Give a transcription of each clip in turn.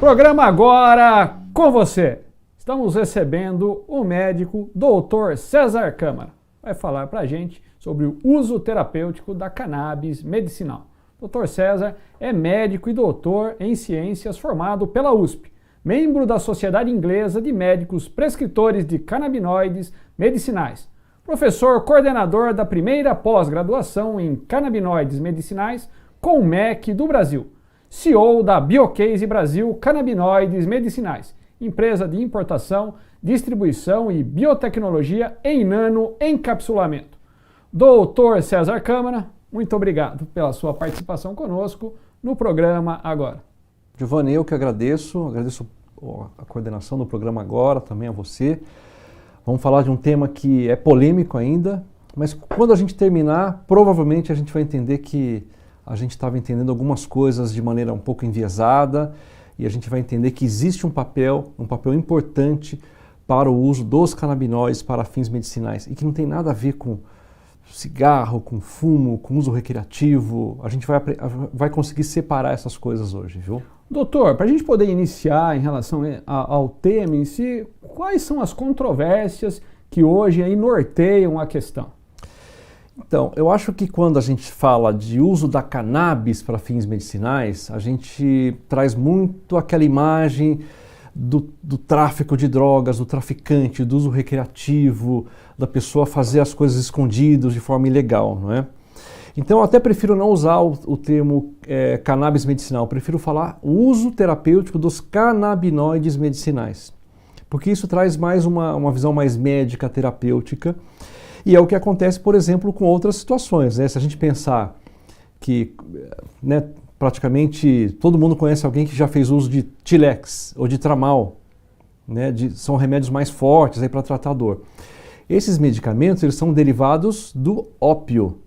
Programa agora com você. Estamos recebendo o médico Dr. César Câmara. Vai falar pra gente sobre o uso terapêutico da cannabis medicinal. Dr. César é médico e doutor em ciências formado pela USP, membro da Sociedade Inglesa de Médicos Prescritores de Canabinoides Medicinais, professor coordenador da primeira pós-graduação em canabinoides medicinais com o MEC do Brasil, CEO da Biocase Brasil Canabinoides Medicinais, empresa de importação, distribuição e biotecnologia em nanoencapsulamento. Doutor César Câmara, muito obrigado pela sua participação conosco no programa agora. Giovanni, eu que agradeço a coordenação do programa agora, também a você. Vamos falar de um tema que é polêmico ainda, mas quando a gente terminar, provavelmente a gente vai entender que a gente estava entendendo algumas coisas de maneira um pouco enviesada e a gente vai entender que existe um papel importante para o uso dos canabinoides para fins medicinais e que não tem nada a ver com cigarro, com fumo, com uso recreativo. A gente vai conseguir separar essas coisas hoje, viu? Doutor, para a gente poder iniciar em relação ao tema em si, quais são as controvérsias que hoje aí norteiam a questão? Então, eu acho que quando a gente fala de uso da cannabis para fins medicinais, a gente traz muito aquela imagem do tráfico de drogas, do traficante, do uso recreativo, da pessoa fazer as coisas escondidas de forma ilegal, não é? Então eu até prefiro não usar o termo cannabis medicinal, eu prefiro falar o uso terapêutico dos canabinoides medicinais, porque isso traz mais uma visão mais médica, terapêutica, e é o que acontece, por exemplo, com outras situações, né? Se a gente pensar que praticamente todo mundo conhece alguém que já fez uso de Tilex ou de Tramal, né? São remédios mais fortes para tratar dor. Esses medicamentos eles são derivados do ópio.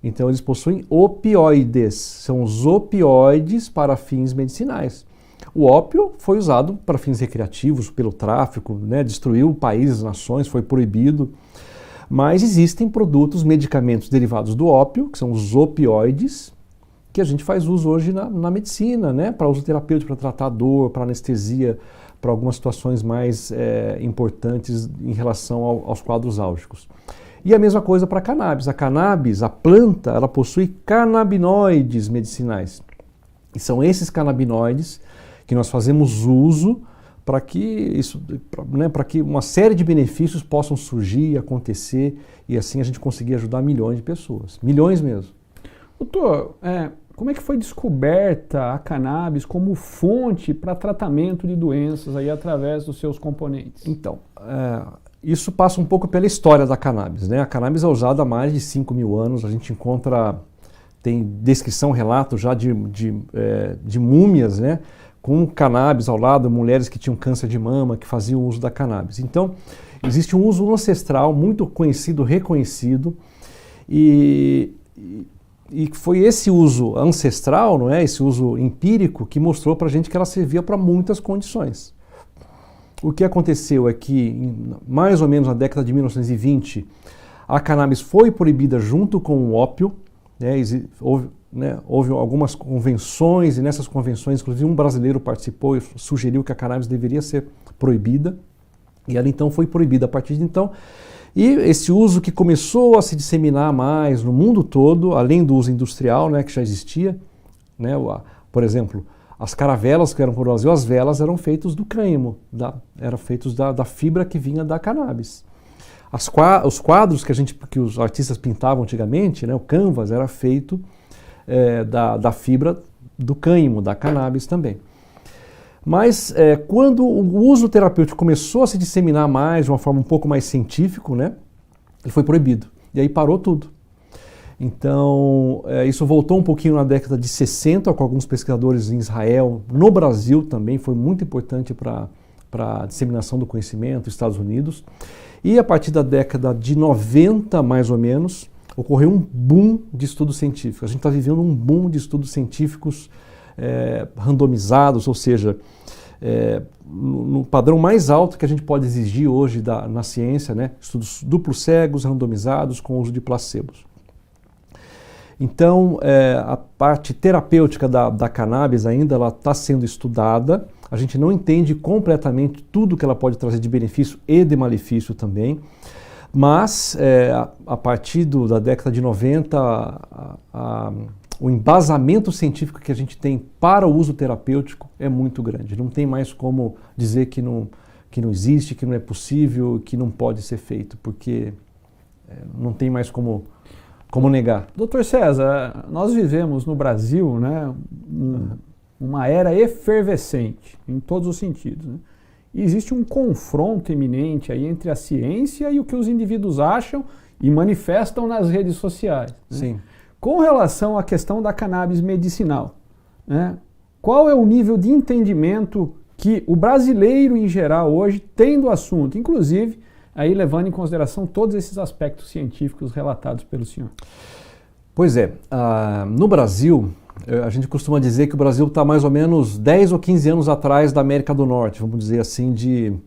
Então eles possuem opioides, são os opioides para fins medicinais. O ópio foi usado para fins recreativos pelo tráfico, né? Destruiu países, nações, foi proibido. Mas existem produtos, medicamentos derivados do ópio, que são os opioides, que a gente faz uso hoje na medicina, né? Para uso terapêutico, para tratar dor, para anestesia, para algumas situações mais importantes em relação aos quadros álgicos. E a mesma coisa para a cannabis. A cannabis, a planta, ela possui canabinoides medicinais. E são esses canabinoides que nós fazemos uso para que uma série de benefícios possam surgir, acontecer, e assim a gente conseguir ajudar milhões de pessoas. Milhões mesmo. Doutor, como é que foi descoberta a cannabis como fonte para tratamento de doenças aí através dos seus componentes? Então, isso passa um pouco pela história da cannabis, né? A cannabis é usada há mais de 5.000 anos, a gente tem descrição, relato já de múmias, né? Com cannabis ao lado, mulheres que tinham câncer de mama, que faziam uso da cannabis. Então, existe um uso ancestral muito conhecido, reconhecido, e foi esse uso ancestral, não é? Esse uso empírico que mostrou para a gente que ela servia para muitas condições. O que aconteceu é que, mais ou menos na década de 1920, a cannabis foi proibida junto com o ópio, né? Houve algumas convenções, e nessas convenções, inclusive um brasileiro participou e sugeriu que a cannabis deveria ser proibida, e ela então foi proibida a partir de então. E esse uso que começou a se disseminar mais no mundo todo, além do uso industrial, né, que já existia, né? Por exemplo, as caravelas que eram para o Brasil, as velas eram feitas do cânhamo, eram feitos da fibra que vinha da cannabis. Os quadros que os artistas pintavam antigamente, né, o canvas, era feito da fibra do cânhamo, da cannabis também. Mas quando o uso terapêutico começou a se disseminar mais, de uma forma um pouco mais científica, né, ele foi proibido. E aí parou tudo. Então, isso voltou um pouquinho na década de 60, com alguns pesquisadores em Israel, no Brasil também, foi muito importante para a disseminação do conhecimento, Estados Unidos. E a partir da década de 90, mais ou menos, ocorreu um boom de estudos científicos. A gente está vivendo um boom de estudos científicos randomizados, ou seja, no padrão mais alto que a gente pode exigir hoje na ciência, né? Estudos duplos cegos, randomizados, com uso de placebos. Então, a parte terapêutica da cannabis ainda está sendo estudada, A gente não entende completamente tudo que ela pode trazer de benefício e de malefício também. Mas, a partir da década de 90, o embasamento científico que a gente tem para o uso terapêutico é muito grande. Não tem mais como dizer que não existe, que não é possível, que não pode ser feito, porque não tem mais como negar. Doutor César, nós vivemos no Brasil, né, uma era efervescente, em todos os sentidos, né? E existe um confronto iminente aí entre a ciência e o que os indivíduos acham e manifestam nas redes sociais, né? Sim. Com relação à questão da cannabis medicinal, né, qual é o nível de entendimento que o brasileiro em geral hoje tem do assunto, inclusive aí levando em consideração todos esses aspectos científicos relatados pelo senhor? Pois é, no Brasil, a gente costuma dizer que o Brasil está mais ou menos 10 ou 15 anos atrás da América do Norte, vamos dizer assim,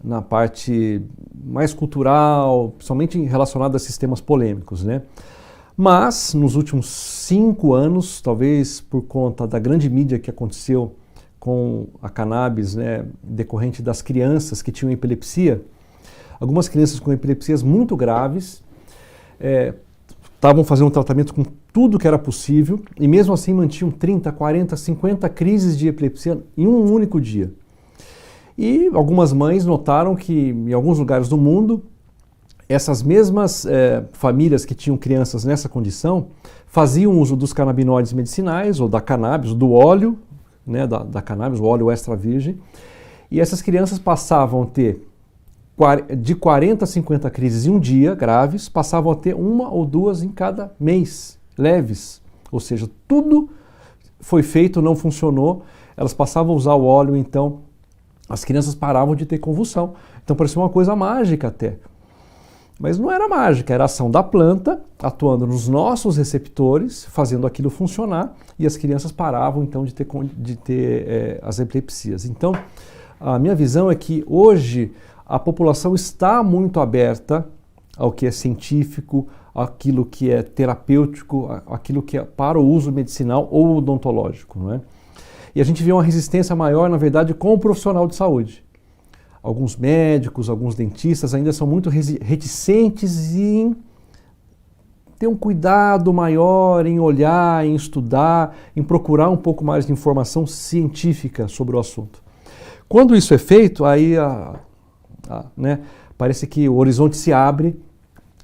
na parte mais cultural, principalmente relacionada a sistemas polêmicos, né? Mas, nos últimos 5 anos, talvez por conta da grande mídia que aconteceu com a cannabis, né, decorrente das crianças que tinham epilepsia, algumas crianças com epilepsias muito graves estavam fazendo um tratamento com tudo que era possível e mesmo assim mantinham 30, 40, 50 crises de epilepsia em um único dia. E algumas mães notaram que em alguns lugares do mundo essas mesmas famílias que tinham crianças nessa condição faziam uso dos canabinoides medicinais ou da cannabis, do óleo, né, da cannabis, o óleo extra virgem, e essas crianças passavam a ter de 40 a 50 crises em um dia, graves, passavam a ter 1 ou 2 em cada mês, leves. Ou seja, tudo foi feito, não funcionou, elas passavam a usar o óleo, então as crianças paravam de ter convulsão. Então parecia uma coisa mágica até. Mas não era mágica, era a ação da planta atuando nos nossos receptores, fazendo aquilo funcionar, e as crianças paravam então de ter as epilepsias. Então, a minha visão é que hoje a população está muito aberta ao que é científico, aquilo que é terapêutico, aquilo que é para o uso medicinal ou odontológico, não é? E a gente vê uma resistência maior, na verdade, com o profissional de saúde. Alguns médicos, alguns dentistas ainda são muito reticentes em ter um cuidado maior, em olhar, em estudar, em procurar um pouco mais de informação científica sobre o assunto. Quando isso é feito, aí né, parece que o horizonte se abre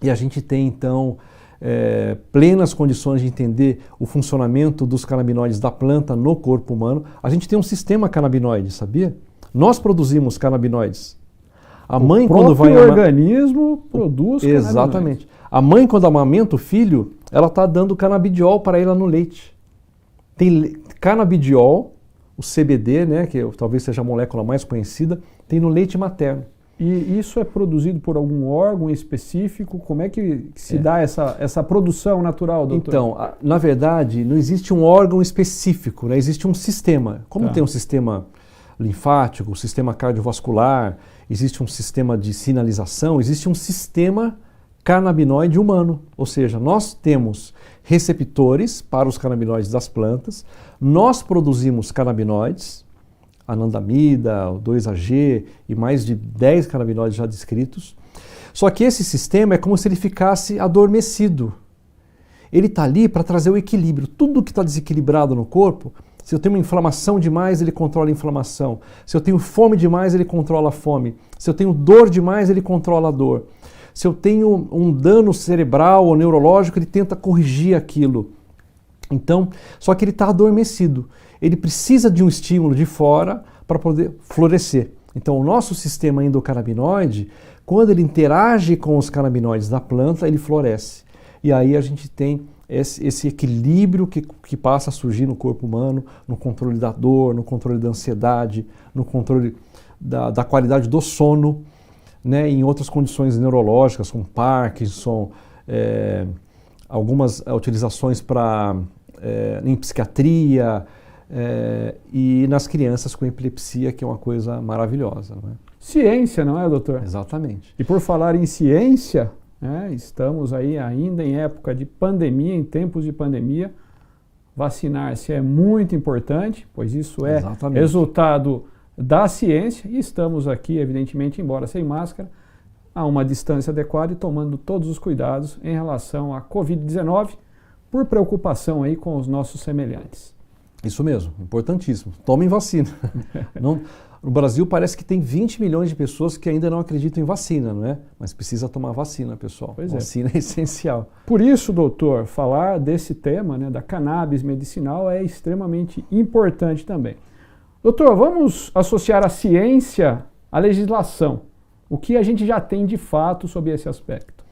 e a gente tem então plenas condições de entender o funcionamento dos canabinoides da planta no corpo humano. A gente tem um sistema canabinoide, sabia? Nós produzimos canabinoides. A mãe, quando vai organismo produz canabinoides. Exatamente. A mãe, quando amamenta o filho, ela está dando canabidiol para ele no leite. Tem canabidiol, o CBD, né, que talvez seja a molécula mais conhecida, tem no leite materno. E isso é produzido por algum órgão específico? Como é que se dá essa produção natural, doutor? Então, na verdade, não existe um órgão específico, né? Existe um sistema. Como tem um sistema linfático, um sistema cardiovascular, existe um sistema de sinalização, existe um sistema canabinoide humano. Ou seja, nós temos receptores para os canabinoides das plantas, nós produzimos canabinoides, anandamida, o 2-AG e mais de 10 canabinoides já descritos. Só que esse sistema é como se ele ficasse adormecido. Ele está ali para trazer o equilíbrio. Tudo que está desequilibrado no corpo, se eu tenho uma inflamação demais, ele controla a inflamação. Se eu tenho fome demais, ele controla a fome. Se eu tenho dor demais, ele controla a dor. Se eu tenho um dano cerebral ou neurológico, ele tenta corrigir aquilo. Então, só que ele está adormecido. Ele precisa de um estímulo de fora para poder florescer. Então, o nosso sistema endocannabinoide, quando ele interage com os canabinoides da planta, ele floresce. E aí a gente tem esse equilíbrio que passa a surgir no corpo humano, no controle da dor, no controle da ansiedade, no controle da qualidade do sono, né, em outras condições neurológicas, como Parkinson, algumas utilizações em psiquiatria e nas crianças com epilepsia, que é uma coisa maravilhosa. Não é? Ciência, não é, doutor? Exatamente. E por falar em ciência, estamos aí ainda em época de pandemia, em tempos de pandemia. Vacinar-se é muito importante, pois isso é resultado da ciência e estamos aqui, evidentemente, embora sem máscara, a uma distância adequada e tomando todos os cuidados em relação à Covid-19, por preocupação aí com os nossos semelhantes. Isso mesmo, importantíssimo. Tomem vacina. No Brasil parece que tem 20 milhões de pessoas que ainda não acreditam em vacina, não é? Mas precisa tomar vacina, pessoal. Pois vacina é essencial. Por isso, doutor, falar desse tema, né, da cannabis medicinal é extremamente importante também. Doutor, vamos associar a ciência à legislação. O que a gente já tem de fato sobre esse aspecto?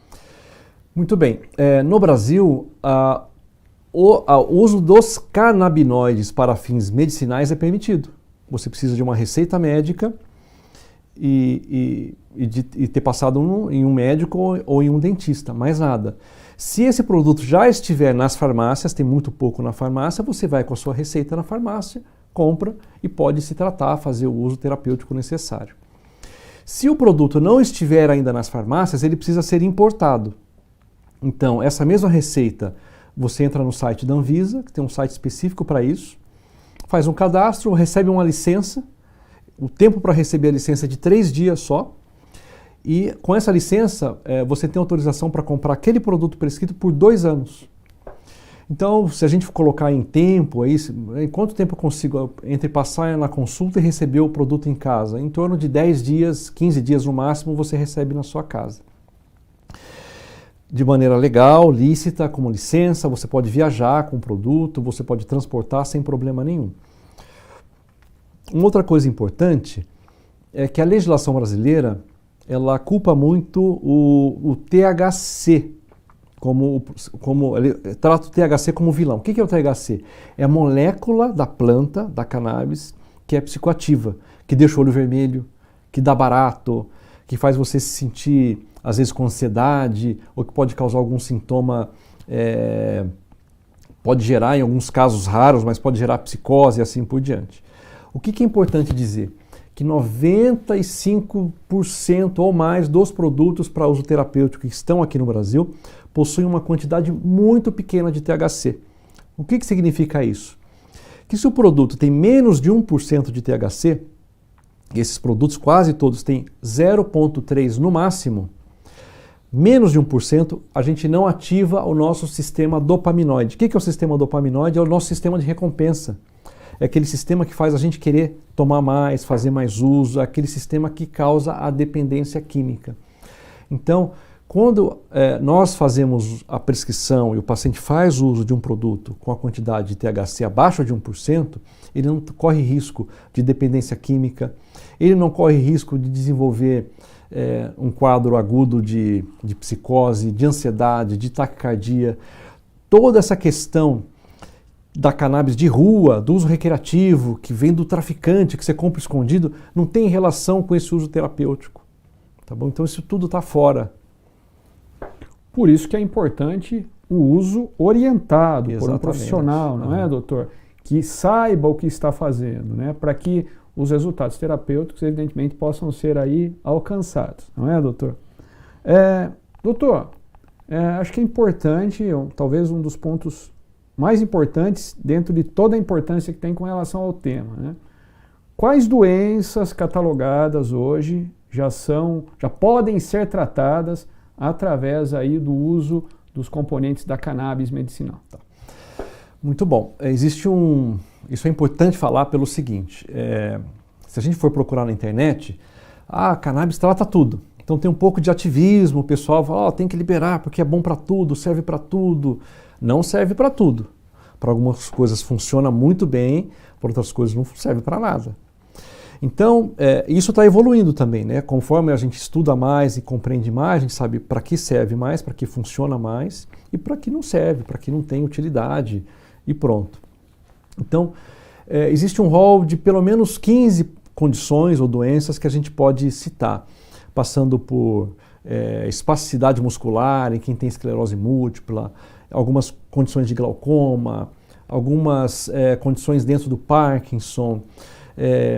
Muito bem. No Brasil, o uso dos canabinoides para fins medicinais é permitido. Você precisa de uma receita médica e ter passado em um médico ou em um dentista, mais nada. Se esse produto já estiver nas farmácias, tem muito pouco na farmácia, você vai com a sua receita na farmácia, compra e pode se tratar, fazer o uso terapêutico necessário. Se o produto não estiver ainda nas farmácias, ele precisa ser importado. Então, essa mesma receita, você entra no site da Anvisa, que tem um site específico para isso, faz um cadastro, recebe uma licença, o tempo para receber a licença é de 3 dias só, e com essa licença você tem autorização para comprar aquele produto prescrito por 2 anos. Então, se a gente colocar em tempo, em quanto tempo eu consigo entre passar na consulta e receber o produto em casa? Em torno de 10 dias, 15 dias no máximo, você recebe na sua casa. De maneira legal, lícita, como licença, você pode viajar com o produto, você pode transportar sem problema nenhum. Uma outra coisa importante é que a legislação brasileira, ela culpa muito o THC, ele trata o THC como vilão. O que é o THC? É a molécula da planta, da cannabis, que é psicoativa, que deixa o olho vermelho, que dá barato, que faz você se sentir, às vezes, com ansiedade, ou que pode causar algum sintoma, pode gerar, em alguns casos raros, mas pode gerar psicose e assim por diante. O que é importante dizer? Que 95% ou mais dos produtos para uso terapêutico que estão aqui no Brasil possuem uma quantidade muito pequena de THC. O que significa isso? Que se o produto tem menos de 1% de THC, e esses produtos quase todos têm 0,3 no máximo, menos de 1%, a gente não ativa o nosso sistema dopaminoide. O que é o sistema dopaminoide? É o nosso sistema de recompensa. É aquele sistema que faz a gente querer tomar mais, fazer mais uso, é aquele sistema que causa a dependência química. Então, quando nós fazemos a prescrição e o paciente faz uso de um produto com a quantidade de THC abaixo de 1%, ele não corre risco de dependência química, ele não corre risco de desenvolver um quadro agudo de psicose, de ansiedade, de taquicardia. Toda essa questão da cannabis de rua, do uso recreativo, que vem do traficante, que você compra escondido, não tem relação com esse uso terapêutico. Tá bom? Então isso tudo está fora. Por isso que é importante o uso orientado por um Exatamente. Profissional, não é, doutor? Que saiba o que está fazendo, né? Para que os resultados terapêuticos, evidentemente, possam ser aí alcançados, não é, doutor? Doutor, acho que é importante, talvez um dos pontos mais importantes dentro de toda a importância que tem com relação ao tema, né? Quais doenças catalogadas hoje já podem ser tratadas através aí do uso dos componentes da cannabis medicinal? Tá. Muito bom. Isso é importante falar pelo seguinte, se a gente for procurar na internet, a cannabis trata tudo. Então tem um pouco de ativismo, o pessoal fala, tem que liberar porque é bom para tudo, serve para tudo. Não serve para tudo. Para algumas coisas funciona muito bem, para outras coisas não serve para nada. Então, isso está evoluindo também, né? Conforme a gente estuda mais e compreende mais, a gente sabe para que serve mais, para que funciona mais e para que não serve, para que não tem utilidade e pronto. Então, existe um rol de pelo menos 15 condições ou doenças que a gente pode citar, passando por espasticidade muscular em quem tem esclerose múltipla, algumas condições de glaucoma, algumas condições dentro do Parkinson,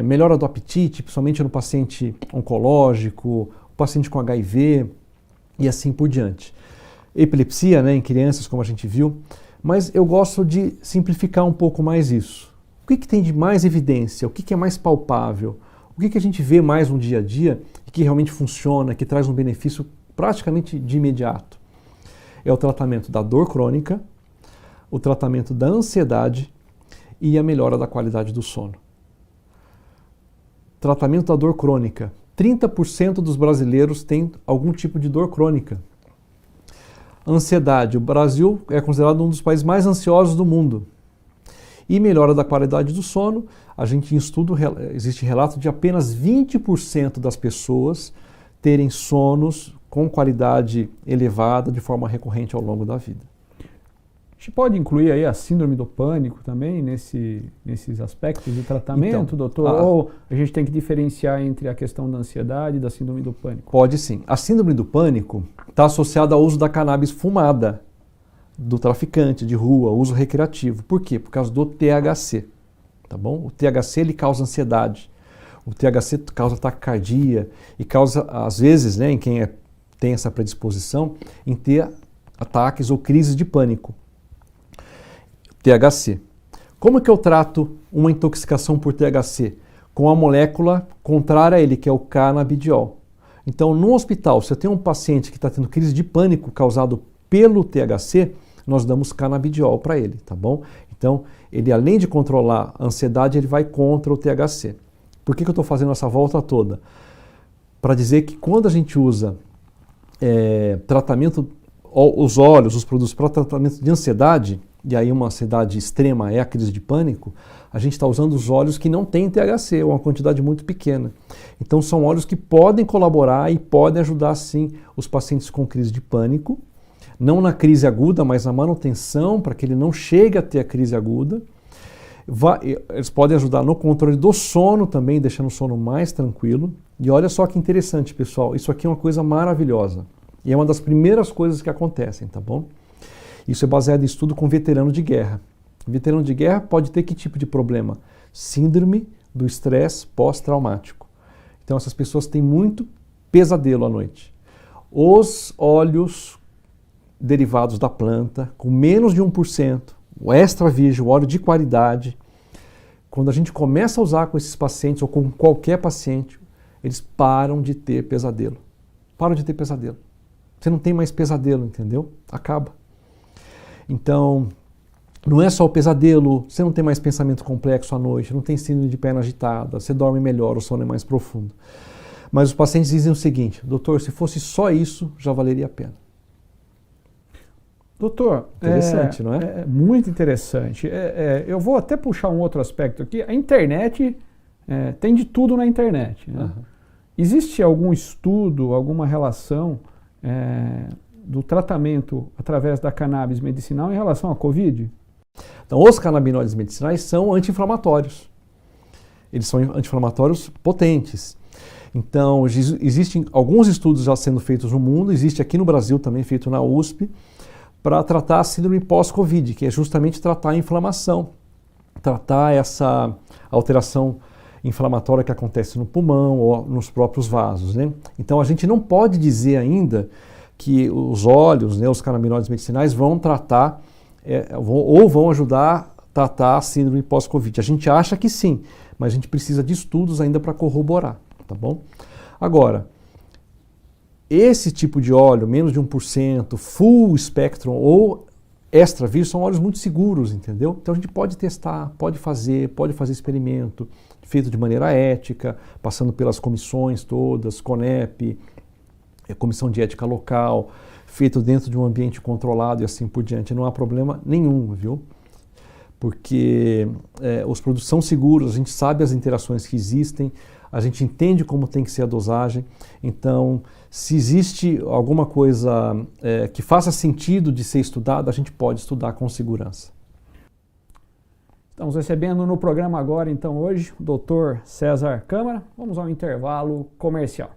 melhora do apetite, principalmente no paciente oncológico, o paciente com HIV e assim por diante. Epilepsia, né, em crianças, como a gente viu, mas eu gosto de simplificar um pouco mais isso. O que tem de mais evidência? O que é mais palpável? O que a gente vê mais no dia a dia e que realmente funciona, que traz um benefício praticamente de imediato? É o tratamento da dor crônica, o tratamento da ansiedade e a melhora da qualidade do sono. Tratamento da dor crônica. 30% dos brasileiros têm algum tipo de dor crônica. Ansiedade. O Brasil é considerado um dos países mais ansiosos do mundo. E melhora da qualidade do sono. A gente em estudo, existe relato de apenas 20% das pessoas terem sonos com qualidade elevada de forma recorrente ao longo da vida. A gente pode incluir aí a síndrome do pânico também nesses aspectos de tratamento, então, doutor? Ou a gente tem que diferenciar entre a questão da ansiedade e da síndrome do pânico? Pode sim. A síndrome do pânico está associada ao uso da cannabis fumada, do traficante de rua, uso recreativo. Por quê? Por causa do THC. Tá bom? O THC ele causa ansiedade. O THC causa taquicardia e causa, às vezes, né, em quem tem essa predisposição, em ter ataques ou crises de pânico. THC. Como que eu trato uma intoxicação por THC? Com a molécula contrária a ele, que é o canabidiol. Então, no hospital, se eu tenho um paciente que está tendo crise de pânico causado pelo THC, nós damos canabidiol para ele, tá bom? Então, ele além de controlar a ansiedade, ele vai contra o THC. Por que eu estou fazendo essa volta toda? Para dizer que quando a gente usa tratamento, os óleos, os produtos para tratamento de ansiedade, e aí uma ansiedade extrema é a crise de pânico, a gente está usando os óleos que não têm THC, uma quantidade muito pequena. Então são óleos que podem colaborar e podem ajudar sim os pacientes com crise de pânico, não na crise aguda, mas na manutenção, para que ele não chegue a ter a crise aguda. Eles podem ajudar no controle do sono também, deixando o sono mais tranquilo. E olha só que interessante, pessoal, isso aqui é uma coisa maravilhosa. E é uma das primeiras coisas que acontecem, tá bom? Isso é baseado em estudo com veterano de guerra. Veterano de guerra pode ter que tipo de problema? Síndrome do estresse pós-traumático. Então essas pessoas têm muito pesadelo à noite. Os óleos derivados da planta, com menos de 1%, o extra virgem, o óleo de qualidade, quando a gente começa a usar com esses pacientes ou com qualquer paciente, eles param de ter pesadelo. Param de ter pesadelo. Você não tem mais pesadelo, entendeu? Acaba. Então, não é só o pesadelo, você não tem mais pensamento complexo à noite, não tem síndrome de perna agitada, você dorme melhor, o sono é mais profundo. Mas os pacientes dizem o seguinte: doutor, se fosse só isso, já valeria a pena. Doutor, interessante, não é? É muito interessante. Eu vou até puxar um outro aspecto aqui. A internet, tem de tudo na internet. Né? Uhum. Existe algum estudo, alguma relação do tratamento através da cannabis medicinal em relação à Covid? Então, os canabinoides medicinais são anti-inflamatórios. Eles são anti-inflamatórios potentes. Então, existem alguns estudos já sendo feitos no mundo, existe aqui no Brasil também, feito na USP, para tratar a síndrome pós-Covid, que é justamente tratar a inflamação, tratar essa alteração inflamatória que acontece no pulmão ou nos próprios vasos, né? Então, a gente não pode dizer ainda que os óleos, né, os canabinoides medicinais vão tratar ou vão ajudar a tratar a síndrome pós-Covid. A gente acha que sim, mas a gente precisa de estudos ainda para corroborar, tá bom? Agora, esse tipo de óleo, menos de 1%, full spectrum ou extra virgem, são óleos muito seguros, entendeu? Então a gente pode testar, pode fazer experimento, feito de maneira ética, passando pelas comissões todas, CONEP, Comissão de Ética Local, feito dentro de um ambiente controlado e assim por diante. Não há problema nenhum, viu? Porque os produtos são seguros, a gente sabe as interações que existem, a gente entende como tem que ser a dosagem. Então, se existe alguma coisa que faça sentido de ser estudada, a gente pode estudar com segurança. Estamos recebendo no programa agora, então, hoje, o Dr. César Câmara. Vamos ao intervalo comercial.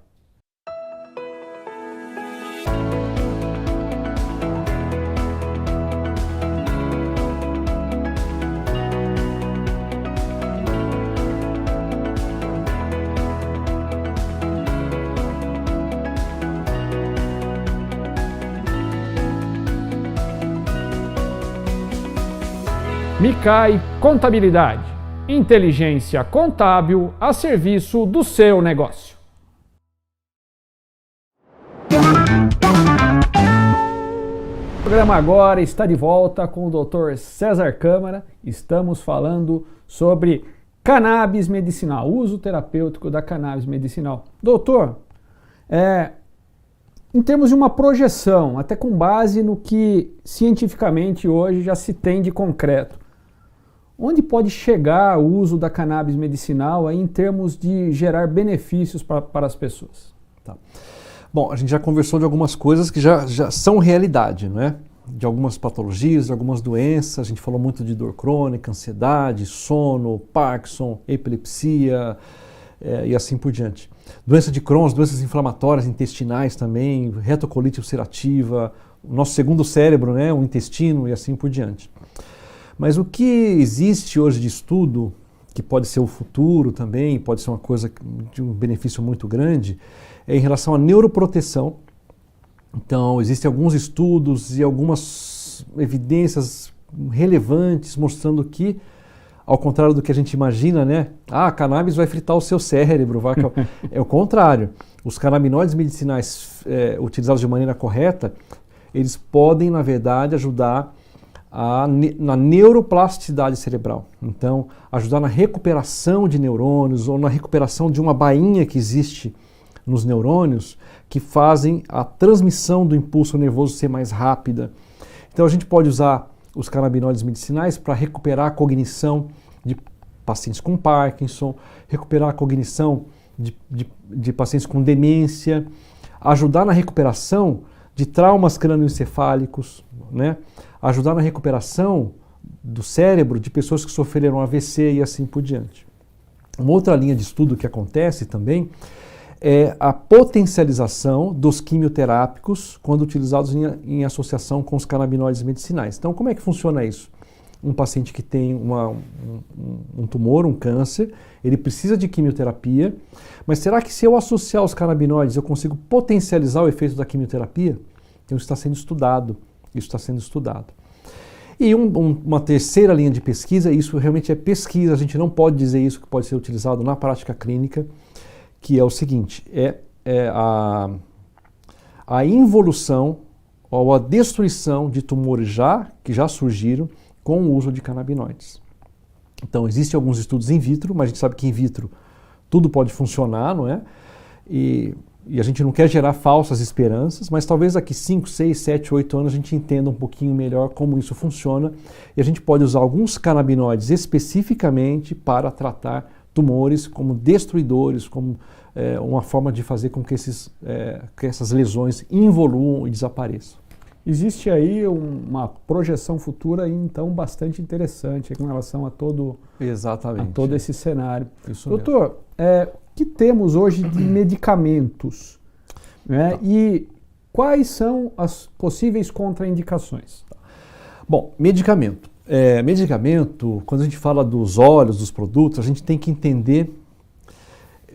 Micai Contabilidade. inteligência contábil a serviço do seu negócio. O programa agora está de volta com o Dr. César Câmara. Estamos falando sobre cannabis medicinal, uso terapêutico da cannabis medicinal. Doutor, em termos de uma projeção, até com base no que cientificamente hoje já se tem de concreto, onde pode chegar o uso da cannabis medicinal aí, em termos de gerar benefícios para as pessoas? Tá. Bom, a gente já conversou de algumas coisas que já são realidade, não é? De algumas patologias, de algumas doenças. A gente falou muito de dor crônica, ansiedade, sono, Parkinson, epilepsia e assim por diante. Doença de Crohn, doenças inflamatórias intestinais também, retocolite ulcerativa, o nosso segundo cérebro, né, o intestino e assim por diante. Mas o que existe hoje de estudo, que pode ser o futuro também, pode ser uma coisa de um benefício muito grande, é em relação à neuroproteção. Então, existem alguns estudos e algumas evidências relevantes mostrando que, ao contrário do que a gente imagina, né? A cannabis vai fritar o seu cérebro. É o contrário. Os canabinoides medicinais utilizados de maneira correta, eles podem, na verdade, ajudar na neuroplasticidade cerebral. Então, ajudar na recuperação de neurônios ou na recuperação de uma bainha que existe nos neurônios que fazem a transmissão do impulso nervoso ser mais rápida. Então a gente pode usar os canabinoides medicinais para recuperar a cognição de pacientes com Parkinson, recuperar a cognição de pacientes com demência, ajudar na recuperação de traumas crânioencefálicos, né? Ajudar na recuperação do cérebro de pessoas que sofreram AVC e assim por diante. Uma outra linha de estudo que acontece também é a potencialização dos quimioterápicos quando utilizados em associação com os canabinoides medicinais. Então, como é que funciona isso? Um paciente que tem um tumor, um câncer, ele precisa de quimioterapia, mas será que se eu associar os canabinoides eu consigo potencializar o efeito da quimioterapia? Então, isso está sendo estudado. E uma terceira linha de pesquisa, isso realmente é pesquisa, a gente não pode dizer isso que pode ser utilizado na prática clínica, que é o seguinte, a involução ou a destruição de tumores que já surgiram com o uso de canabinoides. Então, existem alguns estudos in vitro, mas a gente sabe que in vitro tudo pode funcionar, não é? E a gente não quer gerar falsas esperanças, mas talvez daqui 5, 6, 7, 8 anos a gente entenda um pouquinho melhor como isso funciona e a gente pode usar alguns canabinoides especificamente para tratar tumores como destruidores, como uma forma de fazer com que essas lesões involuam e desapareçam. Existe aí uma projeção futura, então, bastante interessante com relação a todo esse cenário. Isso Doutor, o que temos hoje de medicamentos? Né? Tá. E quais são as possíveis contraindicações? Bom, medicamento. Quando a gente fala dos óleos, dos produtos, a gente tem que entender,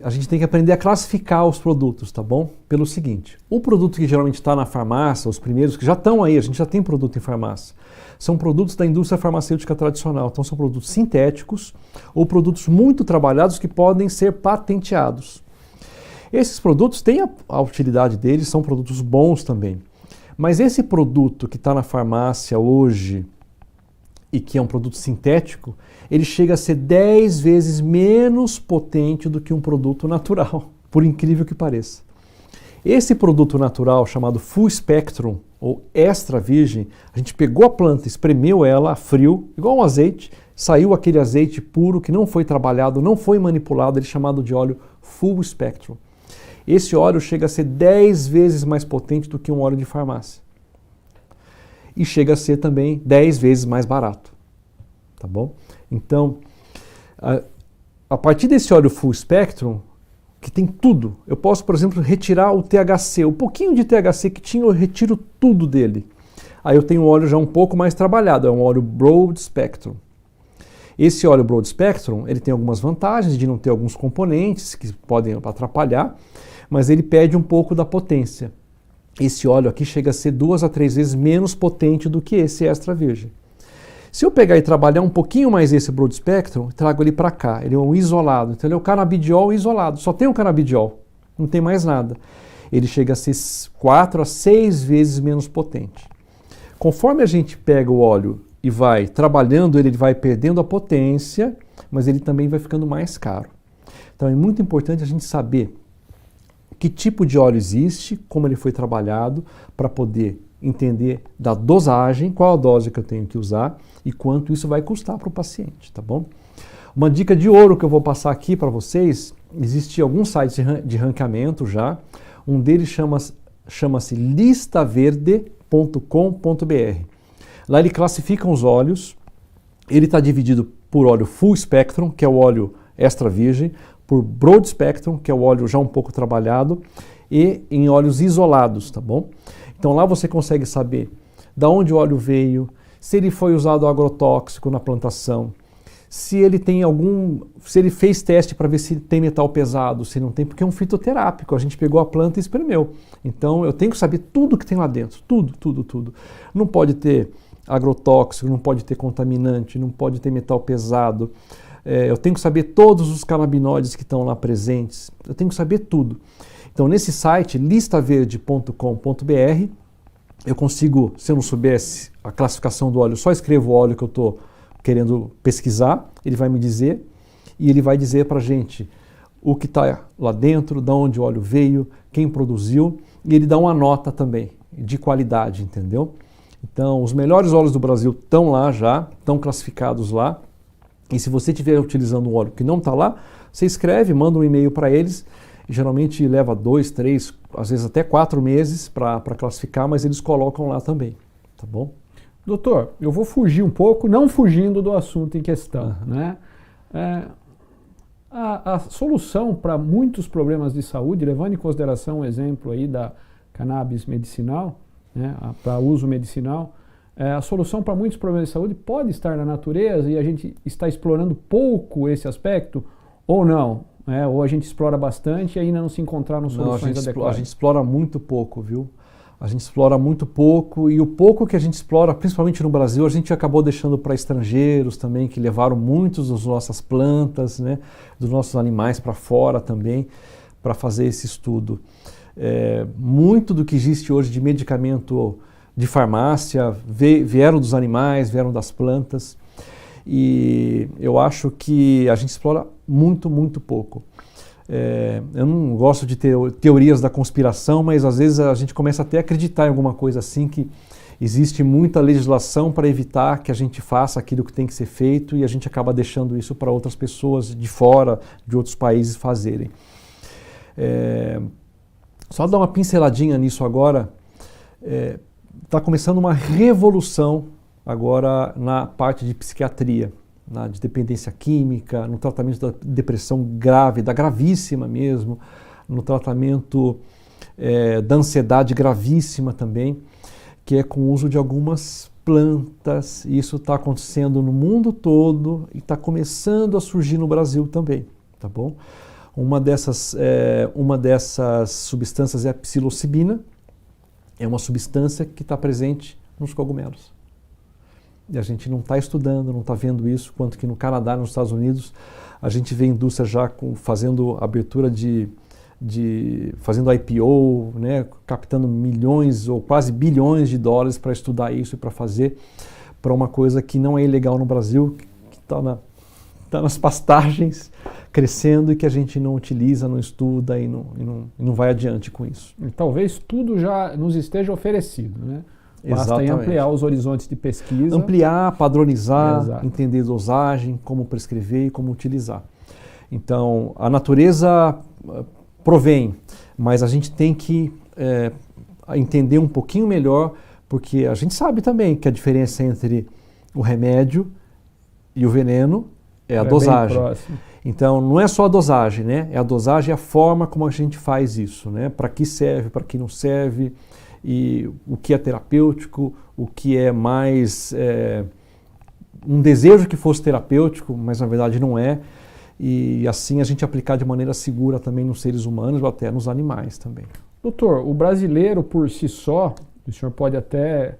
a gente tem que aprender a classificar os produtos, tá bom? Pelo seguinte, o produto que geralmente está na farmácia, os primeiros que já estão aí, a gente já tem produto em farmácia, são produtos da indústria farmacêutica tradicional, então são produtos sintéticos ou produtos muito trabalhados que podem ser patenteados. Esses produtos têm a utilidade deles, são produtos bons também, mas esse produto que está na farmácia hoje, e que é um produto sintético, ele chega a ser 10 vezes menos potente do que um produto natural, por incrível que pareça. Esse produto natural, chamado Full Spectrum, ou extra virgem, a gente pegou a planta, espremeu ela a frio, igual um azeite, saiu aquele azeite puro que não foi trabalhado, não foi manipulado, ele é chamado de óleo Full Spectrum. Esse óleo chega a ser 10 vezes mais potente do que um óleo de farmácia. E chega a ser também 10 vezes mais barato, tá bom? Então, a partir desse óleo Full Spectrum, que tem tudo, eu posso, por exemplo, retirar o THC, o pouquinho de THC que tinha, eu retiro tudo dele. Aí eu tenho um óleo já um pouco mais trabalhado, é um óleo Broad Spectrum. Esse óleo Broad Spectrum, ele tem algumas vantagens de não ter alguns componentes que podem atrapalhar, mas ele perde um pouco da potência. Esse óleo aqui chega a ser 2 a 3 vezes menos potente do que esse extra virgem. Se eu pegar e trabalhar um pouquinho mais esse broad spectrum, trago ele para cá, ele é um isolado, então ele é o canabidiol isolado, só tem o canabidiol, não tem mais nada. Ele chega a ser 4 a 6 vezes menos potente. Conforme a gente pega o óleo e vai trabalhando ele vai perdendo a potência, mas ele também vai ficando mais caro. Então é muito importante a gente saber que tipo de óleo existe, como ele foi trabalhado, para poder entender da dosagem, qual a dose que eu tenho que usar e quanto isso vai custar para o paciente, tá bom? Uma dica de ouro que eu vou passar aqui para vocês, existe alguns sites de ranqueamento já, um deles chama-se listaverde.com.br. Lá ele classifica os óleos, ele está dividido por óleo full spectrum, que é o óleo extra virgem, por broad spectrum, que é o óleo já um pouco trabalhado, e em óleos isolados, tá bom? Então lá você consegue saber da onde o óleo veio, se ele foi usado agrotóxico na plantação, se ele fez teste para ver se tem metal pesado, se não tem, porque é um fitoterápico, a gente pegou a planta e espremeu. Então eu tenho que saber tudo que tem lá dentro, tudo, tudo, tudo. Não pode ter agrotóxico, não pode ter contaminante, não pode ter metal pesado. Eu tenho que saber todos os canabinoides que estão lá presentes, eu tenho que saber tudo. Então nesse site, listaverde.com.br, eu consigo, se eu não soubesse a classificação do óleo, só escrevo o óleo que eu estou querendo pesquisar, ele vai me dizer, e ele vai dizer para a gente o que está lá dentro, de onde o óleo veio, quem produziu, e ele dá uma nota também de qualidade, entendeu? Então, os melhores óleos do Brasil estão lá já, estão classificados lá, e se você estiver utilizando um óleo que não está lá, você escreve, manda um e-mail para eles, e geralmente leva 2, 3, às vezes até 4 meses para classificar, mas eles colocam lá também, tá bom? Doutor, eu vou fugir um pouco, não fugindo do assunto em questão, né? A solução para muitos problemas de saúde, levando em consideração o exemplo aí da cannabis medicinal, né, para uso medicinal, a solução para muitos problemas de saúde pode estar na natureza e a gente está explorando pouco esse aspecto ou não? Ou a gente explora bastante e ainda não se encontraram soluções adequadas? A gente explora muito pouco, viu? A gente explora muito pouco e o pouco que a gente explora, principalmente no Brasil, a gente acabou deixando para estrangeiros também, que levaram muitas das nossas plantas, né, dos nossos animais para fora também, para fazer esse estudo. Muito do que existe hoje de medicamento de farmácia vieram dos animais, vieram das plantas e eu acho que a gente explora muito, muito pouco. Eu não gosto de teorias da conspiração, mas às vezes a gente começa até a acreditar em alguma coisa assim, que existe muita legislação para evitar que a gente faça aquilo que tem que ser feito e a gente acaba deixando isso para outras pessoas de fora, de outros países fazerem. Só dar uma pinceladinha nisso agora, está começando uma revolução agora na parte de psiquiatria, de dependência química, no tratamento da depressão grave, da gravíssima mesmo, no tratamento da ansiedade gravíssima também, que é com o uso de algumas plantas. E isso está acontecendo no mundo todo e está começando a surgir no Brasil também, tá bom? Uma dessas substâncias é a psilocibina, é uma substância que está presente nos cogumelos. E a gente não está estudando, não está vendo isso, quanto que no Canadá, nos Estados Unidos, a gente vê a indústria já fazendo abertura fazendo IPO, né, captando milhões ou quase bilhões de dólares para estudar isso e para fazer para uma coisa que não é ilegal no Brasil, que está nas pastagens, crescendo e que a gente não utiliza, não estuda e não vai adiante com isso. E talvez tudo já nos esteja oferecido, né? Basta Exatamente. ampliar os horizontes de pesquisa. Ampliar, padronizar, Exato. Entender dosagem, como prescrever e como utilizar. Então, a natureza provém, mas a gente tem que entender um pouquinho melhor, porque a gente sabe também que a diferença entre o remédio e o veneno é a dosagem. Bem próximo. Então, não é só a dosagem, né? É a dosagem e a forma como a gente faz isso, né? Para que serve, para que não serve, e o que é terapêutico, o que é mais um desejo que fosse terapêutico, mas na verdade não é, e assim a gente aplicar de maneira segura também nos seres humanos ou até nos animais também. Doutor, o brasileiro por si só, o senhor pode até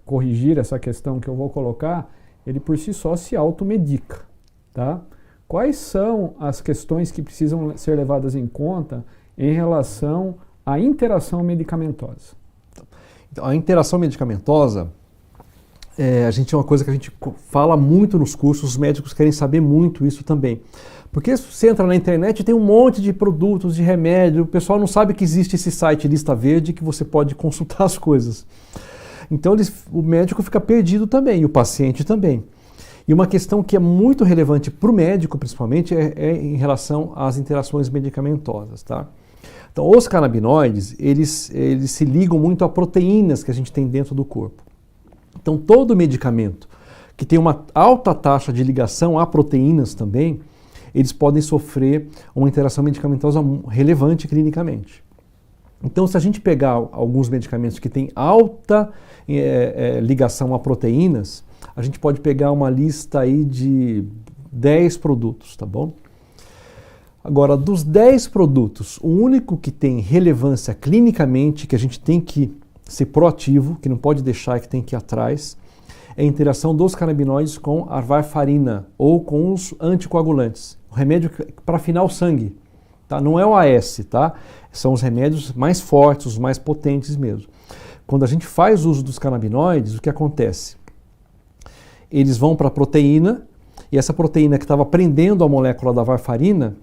corrigir essa questão que eu vou colocar, ele por si só se automedica, tá? Quais são as questões que precisam ser levadas em conta em relação à interação medicamentosa? Então, a interação medicamentosa, a gente é uma coisa que a gente fala muito nos cursos, os médicos querem saber muito isso também. Porque se você entra na internet tem um monte de produtos, de remédio, o pessoal não sabe que existe esse site Lista Verde que você pode consultar as coisas. Então o médico fica perdido também, e o paciente também. E uma questão que é muito relevante para o médico, principalmente, é em relação às interações medicamentosas, tá? Então, os canabinoides, eles se ligam muito a proteínas que a gente tem dentro do corpo. Então, todo medicamento que tem uma alta taxa de ligação a proteínas também, eles podem sofrer uma interação medicamentosa relevante clinicamente. Então, se a gente pegar alguns medicamentos que têm alta ligação a proteínas, a gente pode pegar uma lista aí de 10 produtos, tá bom? Agora, dos 10 produtos, o único que tem relevância clinicamente, que a gente tem que ser proativo, que não pode deixar, que tem que ir atrás, é a interação dos canabinoides com a varfarina ou com os anticoagulantes. O remédio para afinar o sangue, tá? Não é o AS, tá? São os remédios mais fortes, os mais potentes mesmo. Quando a gente faz uso dos canabinoides, o que acontece? Eles vão para a proteína, e essa proteína que estava prendendo a molécula da varfarina,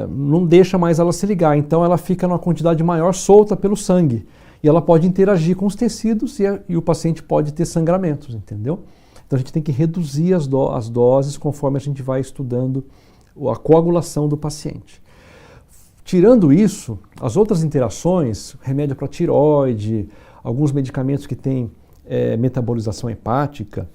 não deixa mais ela se ligar, então ela fica numa quantidade maior solta pelo sangue, e ela pode interagir com os tecidos e o paciente pode ter sangramentos, entendeu? Então a gente tem que reduzir as doses conforme a gente vai estudando a coagulação do paciente. Tirando isso, as outras interações, remédio para tireoide, alguns medicamentos que têm metabolização hepática,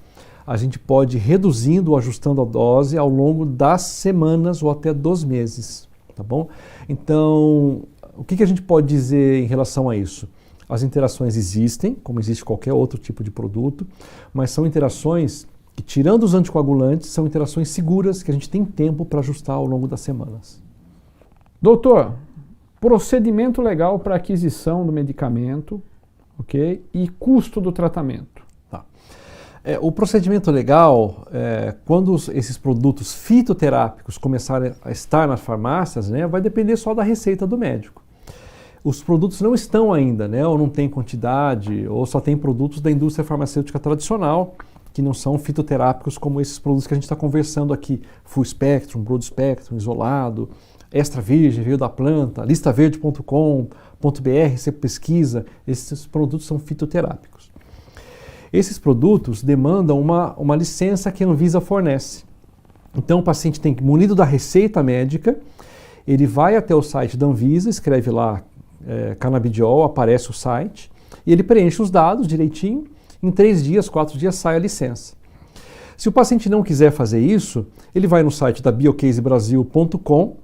a gente pode ir reduzindo ou ajustando a dose ao longo das semanas ou até dos meses, tá bom? Então, o que a gente pode dizer em relação a isso? As interações existem, como existe qualquer outro tipo de produto, mas são interações que, tirando os anticoagulantes, são interações seguras que a gente tem tempo para ajustar ao longo das semanas. Doutor, procedimento legal para aquisição do medicamento, ok? E custo do tratamento. Tá. O procedimento legal, quando esses produtos fitoterápicos começarem a estar nas farmácias, né, vai depender só da receita do médico. Os produtos não estão ainda, né, ou não tem quantidade, ou só tem produtos da indústria farmacêutica tradicional, que não são fitoterápicos como esses produtos que a gente está conversando aqui, Full Spectrum, Broad Spectrum, isolado, extra virgem, veio da planta, listaverde.com.br, você pesquisa, esses produtos são fitoterápicos. Esses produtos demandam uma licença que a Anvisa fornece. Então o paciente tem que, munido da receita médica, ele vai até o site da Anvisa, escreve lá canabidiol, aparece o site, e ele preenche os dados direitinho, em 3 dias, 4 dias sai a licença. Se o paciente não quiser fazer isso, ele vai no site da biocasebrasil.com,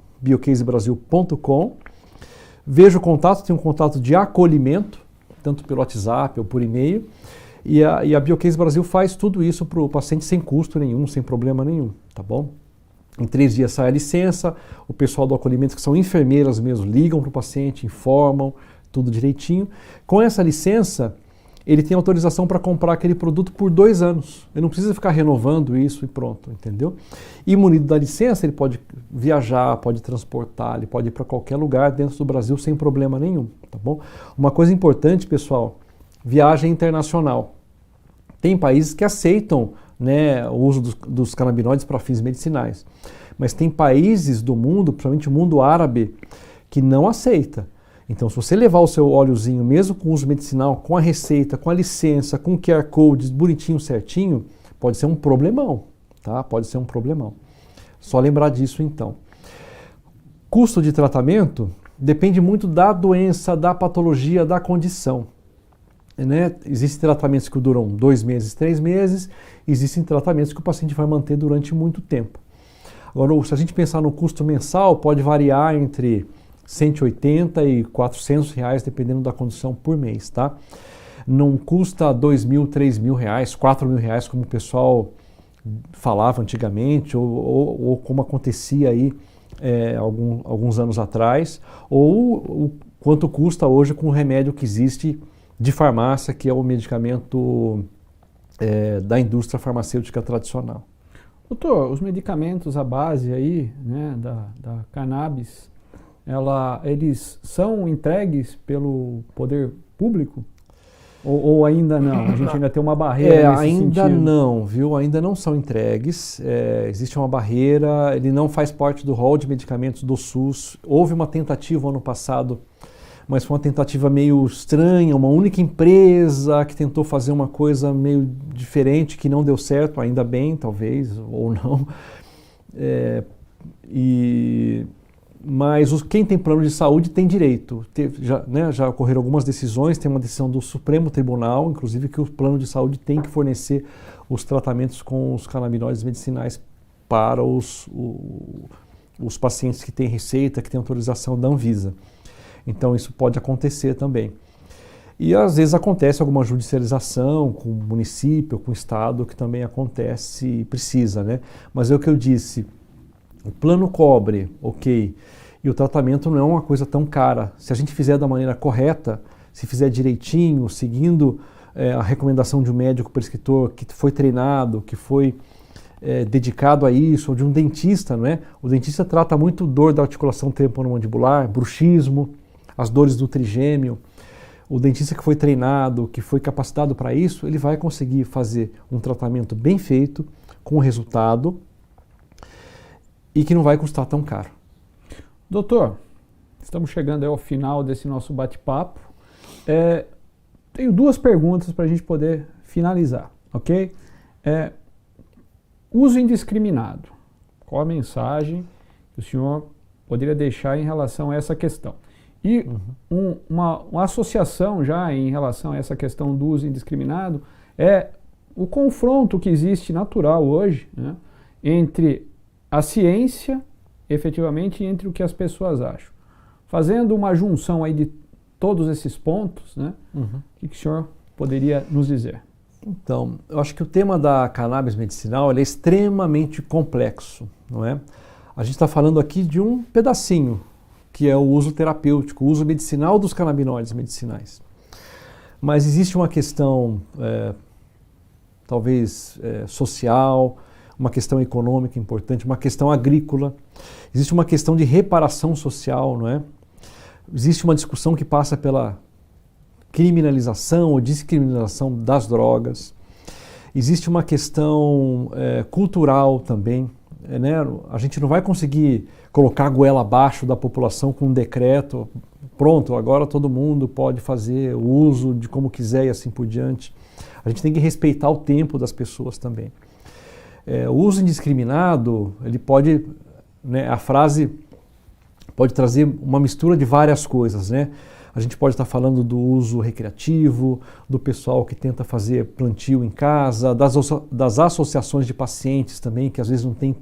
veja o contato, tem um contato de acolhimento, tanto pelo WhatsApp ou por e-mail, e a Biocase Brasil faz tudo isso para o paciente sem custo nenhum, sem problema nenhum, tá bom? Em 3 dias sai a licença, o pessoal do acolhimento, que são enfermeiras mesmo, ligam para o paciente, informam, tudo direitinho. Com essa licença, ele tem autorização para comprar aquele produto por 2 anos. Ele não precisa ficar renovando isso e pronto, entendeu? E munido da licença, ele pode viajar, pode transportar, ele pode ir para qualquer lugar dentro do Brasil sem problema nenhum, tá bom? Uma coisa importante, pessoal, viagem internacional. Tem países que aceitam, né, o uso dos canabinoides para fins medicinais, mas tem países do mundo, principalmente o mundo árabe, que não aceita. Então, se você levar o seu óleozinho, mesmo com uso medicinal, com a receita, com a licença, com o QR Code bonitinho, certinho, pode ser um problemão, tá? Pode ser um problemão. Só lembrar disso, então. Custo de tratamento depende muito da doença, da patologia, da condição, né? Existem tratamentos que duram 2 meses, 3 meses, existem tratamentos que o paciente vai manter durante muito tempo. Agora, se a gente pensar no custo mensal, pode variar entre 180 e 400 reais, dependendo da condição, por mês, tá? Não custa 2 mil, 3 mil reais, 4 mil reais, como o pessoal falava antigamente, ou como acontecia aí alguns anos atrás, ou o quanto custa hoje com o remédio que existe de farmácia, que é o medicamento da indústria farmacêutica tradicional. Doutor, os medicamentos à base aí, né, da cannabis, eles são entregues pelo poder público? Ou ainda não? A gente ainda tem uma barreira nesse ainda sentido? não, viu? Ainda não são entregues. Existe uma barreira, ele não faz parte do rol de medicamentos do SUS. Houve uma tentativa ano passado, mas foi uma tentativa meio estranha, uma única empresa que tentou fazer uma coisa meio diferente, que não deu certo, ainda bem, talvez, ou não. Mas quem tem plano de saúde tem direito. Já ocorreram algumas decisões, tem uma decisão do Supremo Tribunal, inclusive, que o plano de saúde tem que fornecer os tratamentos com os canabinoides medicinais para os pacientes que têm receita, que têm autorização da Anvisa. Então isso pode acontecer também. E às vezes acontece alguma judicialização com o município, com o estado, que também acontece e precisa, né? Mas é o que eu disse, o plano cobre, ok, e o tratamento não é uma coisa tão cara. Se a gente fizer da maneira correta, se fizer direitinho, seguindo a recomendação de um médico prescritor que foi treinado, que foi dedicado a isso, ou de um dentista, não é? O dentista trata muito dor da articulação temporomandibular, bruxismo, as dores do trigêmeo. O dentista que foi treinado, que foi capacitado para isso, ele vai conseguir fazer um tratamento bem feito, com resultado, e que não vai custar tão caro. Doutor, estamos chegando ao final desse nosso bate-papo. Tenho duas perguntas para a gente poder finalizar, ok? Uso indiscriminado. Qual a mensagem que o senhor poderia deixar em relação a essa questão? E uma associação já em relação a essa questão do uso indiscriminado é o confronto que existe natural hoje, né, entre a ciência, efetivamente, e entre o que as pessoas acham. Fazendo uma junção aí de todos esses pontos, né, o que o senhor poderia nos dizer? Então, eu acho que o tema da cannabis medicinal ele é extremamente complexo, não é? A gente está falando aqui de um pedacinho, que é o uso terapêutico, o uso medicinal dos canabinoides medicinais. Mas existe uma questão, talvez, social, uma questão econômica importante, uma questão agrícola, existe uma questão de reparação social, não é? Existe uma discussão que passa pela criminalização ou descriminalização das drogas. Existe uma questão cultural também, né? A gente não vai conseguir colocar a goela abaixo da população com um decreto, pronto, agora todo mundo pode fazer o uso de como quiser e assim por diante. A gente tem que respeitar o tempo das pessoas também. O uso indiscriminado, ele pode, né, a frase pode trazer uma mistura de várias coisas, né? A gente pode estar falando do uso recreativo, do pessoal que tenta fazer plantio em casa, das associações de pacientes também, que às vezes não tem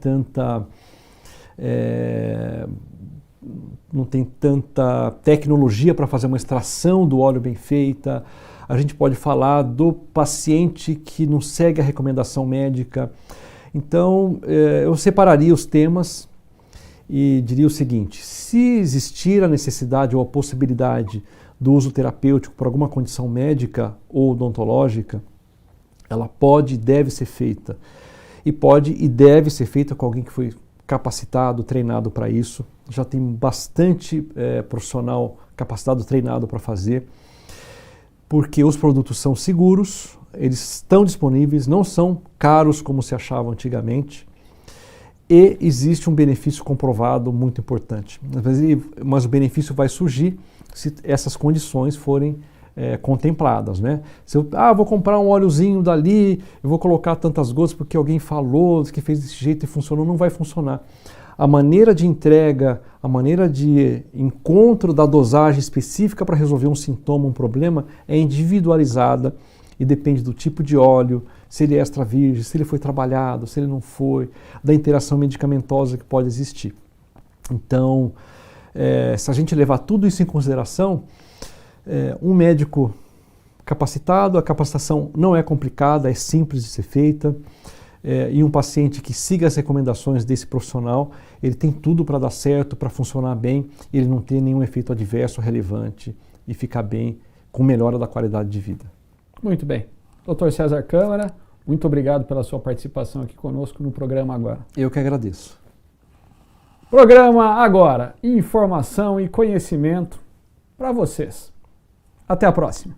tanta tecnologia para fazer uma extração do óleo bem feita. A gente pode falar do paciente que não segue a recomendação médica. Então, eu separaria os temas e diria o seguinte: se existir a necessidade ou a possibilidade do uso terapêutico por alguma condição médica ou odontológica, ela pode e deve ser feita. E pode e deve ser feita com alguém que foi capacitado, treinado para isso. Já tem bastante profissional capacitado, treinado para fazer, porque os produtos são seguros, eles estão disponíveis, não são caros como se achava antigamente, e existe um benefício comprovado muito importante. Mas o benefício vai surgir se essas condições forem contempladas, né? Se eu vou comprar um óleozinho dali, eu vou colocar tantas gotas porque alguém falou que fez desse jeito e funcionou, não vai funcionar. A maneira de entrega, a maneira de encontro da dosagem específica para resolver um sintoma, um problema, é individualizada e depende do tipo de óleo, se ele é extra virgem, se ele foi trabalhado, se ele não foi, da interação medicamentosa que pode existir. Então, se a gente levar tudo isso em consideração, um médico capacitado, a capacitação não é complicada, é simples de ser feita, e um paciente que siga as recomendações desse profissional, ele tem tudo para dar certo, para funcionar bem, e ele não ter nenhum efeito adverso relevante e ficar bem com melhora da qualidade de vida. Muito bem. Dr. César Câmara, muito obrigado pela sua participação aqui conosco no programa agora. Eu que agradeço. Programa agora, informação e conhecimento para vocês. Até a próxima.